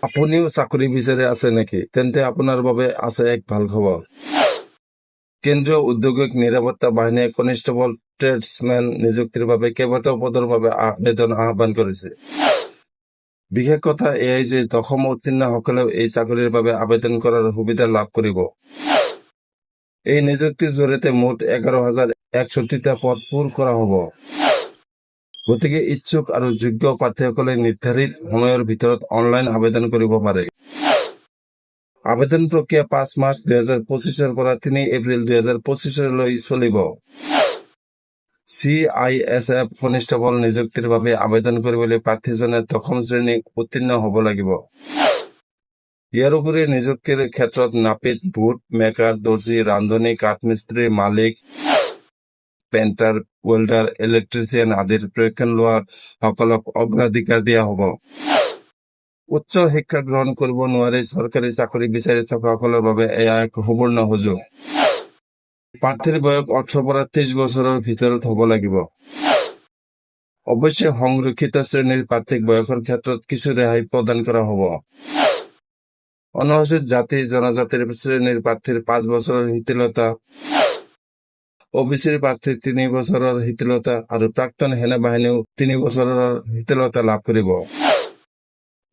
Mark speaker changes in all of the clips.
Speaker 1: আপুনিও চাকৰি বিচাৰি আছে নেকি? তেন্তে আপোনাৰ বাবে আছে এক ভাল খবৰ। কেন্দ্ৰীয় ঔদ্যোগিক নিৰাপত্তা বাহিনীয়ে কনিষ্টেবল ট্ৰেডছমেন নিযুক্তিৰ বাবে কেইবাটাও পদৰ বাবে আবেদন আহ্বান কৰিছে। বিশেষ কথা এয়াই যে দশম উত্তীৰ্ণসকলেও এই চাকৰিৰ বাবে আবেদন কৰাৰ সুবিধা লাভ কৰিব। এই নিযুক্তিৰ জৰিয়তে মুঠ 11,061টা পদ পূৰ কৰা হ'ব। গতিকে ইচ্ছুক আৰু যোগ্য প্ৰাৰ্থীসকলে নিৰ্ধাৰিত সময়ৰ ভিতৰত অনলাইন আবেদন কৰিব পাৰে। আবেদন প্ৰক্ৰিয়া 5 মাৰ্চ 2025 পৰা 3 এপ্ৰিল 2025 লৈ চলিব। CISF কনিষ্টেবল নিযুক্তিৰ বাবে আবেদন কৰিবলৈ প্ৰাৰ্থীজনে দশম শ্ৰেণী উত্তীৰ্ণ হ'ব লাগিব। ইয়াৰ উপৰি নিযুক্তিৰ ক্ষেত্ৰত নাপিত, বুট মেকাৰ, দৰ্জী, ৰান্ধনী, কাঠমিস্ত্ৰী, মালিক, পেইণ্টাৰ, ৱেল্ডাৰ, ইলেক্ট্ৰিচিয়ান আদিৰ প্ৰশিক্ষণ লোৱা সকলক অগ্ৰাধিকাৰ দিয়া হ'ব। উচ্চ শিক্ষা গ্ৰহণ কৰিব নোৱাৰি চৰকাৰী চাকৰি বিচাৰি থকাসকলৰ বাবে এয়া এক সুবৰ্ণ সুযোগ। প্ৰাৰ্থীৰ বয়স 18 পৰা 30 বছৰৰ ভিতৰত হ'ব লাগিব। অৱশ্যে সংৰক্ষিত শ্ৰেণীৰ প্ৰাৰ্থীক বয়সৰ ক্ষেত্ৰত কিছু ৰেহাই প্ৰদান কৰা হ'ব। অনুসূচিত জাতি জনজাতিৰ শ্ৰেণীৰ প্ৰাৰ্থীৰ 5 বছৰৰ শিথিলতা, OBCৰ প্ৰাৰ্থীৰ 3 বছৰৰ শিথিলতা আৰু প্ৰাক্তন সেনাবাহিনীও 3 বছৰৰ শিথিলতা লাভ কৰিব।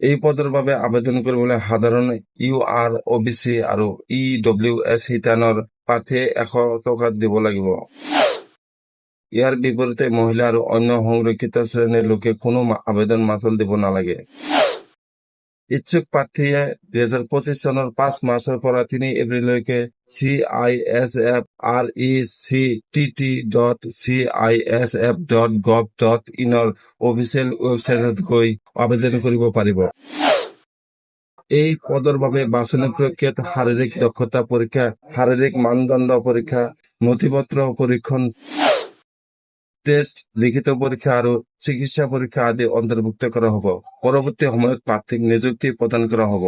Speaker 1: এই পদৰ বাবে আবেদন কৰিবলৈ সাধাৰণ UR, OBC আৰু EWS শিতানৰ প্ৰাৰ্থীয়ে 100 টকা দিব লাগিব। ইয়াৰ বিপৰীতে মহিলা আৰু অন্য সংৰক্ষিত শ্ৰেণীৰ লোকে কোনো আবেদন মাচুল দিব নালাগে। ইচ্ছুক প্ৰাৰ্থীয়ে 2025 চনৰ 5 মাৰ্চৰ পৰা 3 এপ্ৰিললৈকে CISFRECTT.CISF.gov.in ৰ অফিচিয়েল ৱেবছাইটত গৈ আবেদন কৰিব পাৰিব। এই পদৰ বাবে বাছনি প্ৰক্ৰিয়াত শাৰীৰিক দক্ষতা পৰীক্ষা, শাৰীৰিক মানদণ্ড পৰীক্ষা, নথিপত্ৰ পৰীক্ষণ, টেষ্ট, লিখিত পৰীক্ষা আৰু চিকিৎসা পৰীক্ষা আদি অন্তৰ্ভুক্ত কৰা হ'ব। পৰৱৰ্তী সময়ত প্ৰাৰ্থীক নিযুক্তি প্ৰদান কৰা হ'ব।